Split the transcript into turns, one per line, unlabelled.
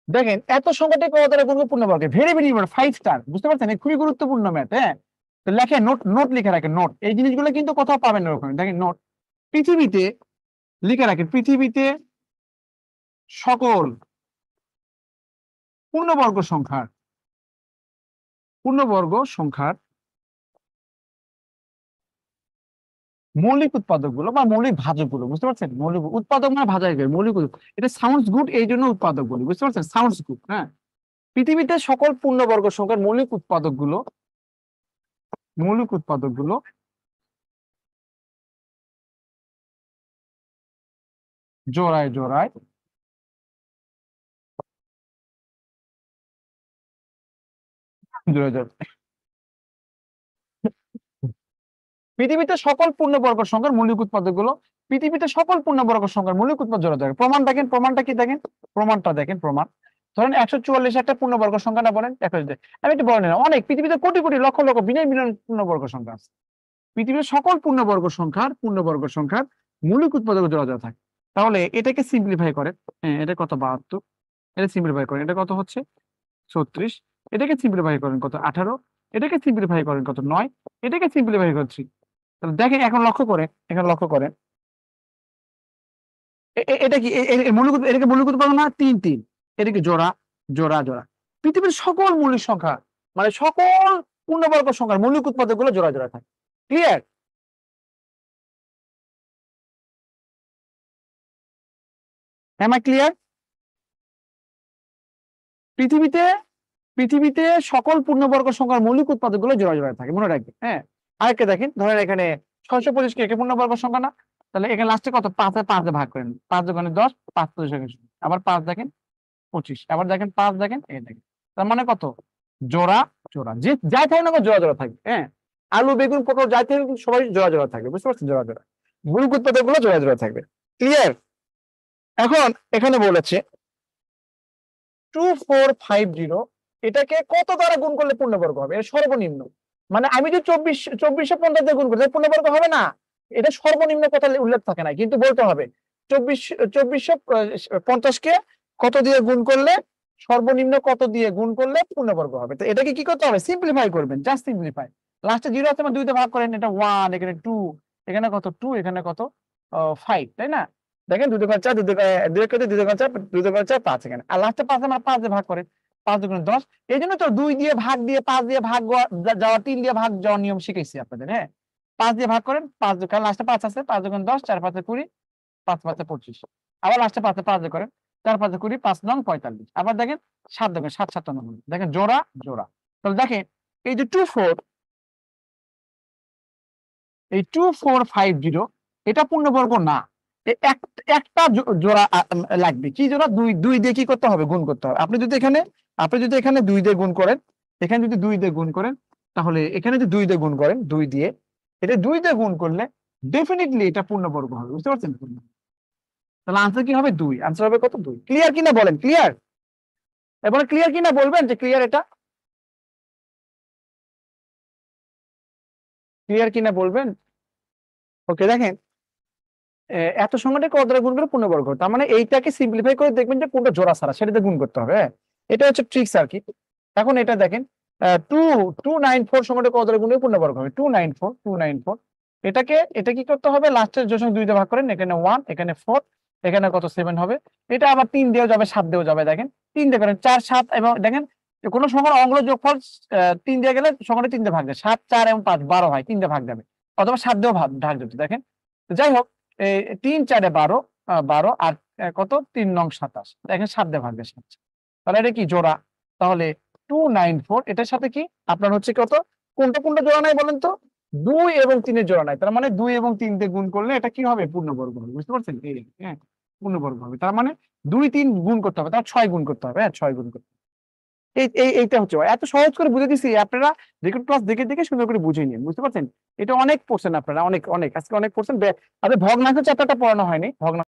দেখেন এত সংখ্যাটি কত দ্বারা গুণ করলে পূর্ণবর্গ, ভেরি ভেরি ইম্পর্টেন্ট, 5 স্টার, বুঝতে পারছেন? খুবই গুরুত্বপূর্ণ ম্যাথ। হ্যাঁ, তো লেখেন, নোট নোট লিখে রাখেন, নোট। এই জিনিসগুলো কিন্তু কোথাও পাবেন না ওখানে। দেখেন নোট, পৃথিবীতে লিখে রাখেন, পৃথিবীতে সকল পূর্ণবর্গ সংখ্যার মৌলিক উৎপাদক গুলো বা মৌলিক ভাজক গুলো, বুঝতে পারছেন? মৌলিক উৎপাদক মানে ভাজক, মৌলিক এটা সাউন্ডস গুড, এই জন্য উৎপাদক বলি, বুঝতে পারছেন? Sounds good. হ্যাঁ, পৃথিবীতে সকল পূর্ণবর্গ সংখ্যার মৌলিক উৎপাদক গুলো জোড়ায় জোড়ায় জোড়ায় জোড়ায় পৃথিবীতে সকল পূর্ণবর্গ সংখ্যার মৌলিক উৎপাদক গুলো, পৃথিবীতে সকল পূর্ণবর্গ সংখ্যার মৌলিক উৎপাদক জোড়া জোড়ায়। প্রমাণ দেখেন, প্রমাণটা কি দেখেন, প্রমাণটা দেখেন। প্রমাণ ধরেন 144 একটা পূর্ণবর্গ সংখ্যা, না বলেন? আমি একটু বলে নিলাম, অনেক পৃথিবীতে কোটি কোটি লক্ষ লক্ষ বিলিয়ন বিলিয়ন পূর্ণবর্গ সংখ্যা আছে। পৃথিবীর সকল পূর্ণবর্গ সংখ্যার মৌলিক উৎপাদক জোড়া জোড়া থাকে। তাহলে এটাকে সিম্পলিফাই করে, হ্যাঁ, এটা কত 72, এটা সিম্পলিফাই করেন, এটা কত হচ্ছে 36, এটাকে সিম্পলিফাই করেন কত 18, এটাকে সিম্পলিফাই করেন কত 9, এটাকে সিম্পলিফাই করেন 3। তাহলে দেখেন, এখন লক্ষ্য করেন, এটা কি মৌলিক এটাকে মৌলিক উৎপাদক না? 3 3, এটা কি জোড়া জোড়া জোড়া। পৃথিবীর সকল মৌলিক সংখ্যা মানে সকল পূর্ণবর্গ সংখ্যার মৌলিক উৎপাদক গুলো জোড়া জোড়া থাকে। ক্লিয়ার? Am I clear? পৃথিবীতে পৃথিবীতে সকল পূর্ণবর্গ সংখ্যার মৌলিক উৎপাদক গুলো জোড়া জোড়া থাকে, মনে রাখবেন। হ্যাঁ, আরেকটা দেখেন, ধরেন এখানে 625 কে পূর্ণবর্গ সংখ্যা না? তাহলে এখানে লাস্টে কত? 5 এ ভাগ করেন, 5 দোকানে 10, 5 আবার 5 দেখেন 25, আবার দেখেন 5 দেখেন, এই দেখেন। তার মানে কত? জোড়া জোড়া, যে যাই থাকে না জোড়া জোড়া থাকবে। হ্যাঁ, আলু বেগুন পটল যাই থাকে সবাই জোড়া জোড়া থাকবে, বুঝতে পারছেন? জোড়া জোড়া মৌলিক উৎপাদক গুলো জোড়া জোড়া থাকবে। ক্লিয়ার? এখন এখানে বলেছে 2450, এটাকে কত দ্বারা গুণ করলে পূর্ণবর্গ হবে? এটা সর্বনিম্ন। মানে আমি যদি 2450 দিয়ে গুণ করি পূর্ণবর্গ হবে না। এটা সর্বনিম্ন কথা উল্লেখ থাকে না, কিন্তু বলতে হবে 2450 কে কত দিয়ে গুণ করলে, সর্বনিম্ন কত দিয়ে গুণ করলে পূর্ণবর্গ হবে। তো এটাকে কি করতে হবে? সিম্পলিফাই করবেন, জাস্ট সিম্পলিফাই। লাস্টে 0 আছে, 2 তে ভাগ করেন, এটা 1, এখানে 2, এখানে কত 2, এখানে কত 5, তাই না? দেখেন 2 দোকান 4, 2 দোকান 2 করে 2 দোকান 4, 2 দোকান 4, 5, এখানে। আর লাস্টে 5 আমরা 5 দিয়ে ভাগ করে, 5 দুগুণে 10। এই জন্য তো 2 দিয়ে ভাগ দিয়ে 5 দিয়ে ভাগ যাওয়া, 3 দিয়ে ভাগ যাওয়ার নিয়ম শিখেছি আপনাদের। হ্যাঁ, 5 দিয়ে ভাগ করেন, 5 দোকান লাস্টে 5 আছে, 5 দুগুণ 10, 4 5 20, 5 5 25। আবার লাস্টে 5 5 দিয়ে করেন, 4 5 20, 5 9 45। আবার দেখেন 7 দোকান 7 7 9, দেখেন জোড়া জোড়া। তাহলে দেখেন এই যে 2450 এটা পূর্ণবর্গ না। একটা জোড়া লাগবে। কি জোড়া? 2 2 দিয়ে কি করতে হবে? গুণ করতে হবে। আপনি যদি এখানে 2 দিয়ে গুণ করেন, এখানে যদি 2 দিয়ে গুণ করেন, তাহলে এখানে যদি 2 দিয়ে গুণ করেন, 2 দিয়ে, এটা 2 দিয়ে গুণ করলে ডেফিনেটলি এটা পূর্ণবর্গ হবে, বুঝতে পারছেন? তাহলে আনসার কি হবে? 2। আনসার হবে কত? 2। ক্লিয়ার কিনা বলেন? ক্লিয়ার? এবারে ক্লিয়ার কিনা বলবেন যে ক্লিয়ার, এটা ক্লিয়ার কিনা বলবেন। ওকে, দেখেন এত সংখ্যাটা কত দ্বারা গুণ করে পূর্ণবর্গ, তার মানে এইটাকে সিম্পলিফাই করে দেখবেন যে কোনটা জোড়া ছাড়া, সেটাতে গুণ করতে হবে। হ্যাঁ, এটা হচ্ছে ট্রিক্স আর কি। এখন এটা দেখেন 294 সংখ্যাটা কত দ্বারা গুণ করে পূর্ণবর্গ হবে? 294। এটা কি করতে হবে? লাস্টের যে সংখ্যা 2 দিয়ে ভাগ করেন, এখানে 1, এখানে 4, এখানে কত 7 হবে। এটা আবার 3 দিয়েও যাবে, 7 দিয়েও যাবে। দেখেন 3 দিয়ে করেন 4 7, এবং দেখেন কোন সংখ্যার অঙ্গ যোগফল 3 দিয়ে গেলে সংখ্যাটা 3 দিয়ে ভাগ যায়, 7 4 এবং 5 12 হয়, 3 দিয়ে ভাগ যাবে, অথবা 7 দিয়েও ভাগ যাবে। দেখেন, যাই হোক, 3 4 12, 12 আর কত 3 নং 27, দেখেন 7 দিয়ে ভাগ যায় 7। তাহলে এটা কি? জোড়া। তাহলে 294 এটার সাথে কি আপনার হচ্ছে কত? কোনটা কোনটা জোড়া নাই বলেন তো? 2 এবং 3 এর জোড়া নাই। তার মানে 2 এবং 3 দিয়ে গুণ করলে এটা কি হবে? পূর্ণবর্গ হবে, বুঝতে পারছেন? হ্যাঁ, পূর্ণবর্গ হবে। তার মানে 2 3 গুণ করতে হবে, তার 6 গুণ করতে হবে। হ্যাঁ, 6 গুণ করতে হবে। এইটা হচ্ছে এত সহজ করে বুঝে দিচ্ছি, আপনারা রেকর্ড ক্লাস দেখে দেখে সুন্দর করে বুঝে নিন, বুঝতে পারছেন? এটা অনেক পড়ছেন আপনারা, অনেক অনেক আজকে অনেক পড়ছেন। আপনি ভগ্নাংশ চ্যাপ্টারটা পড়ানো হয়নি, ভগ্নাংশ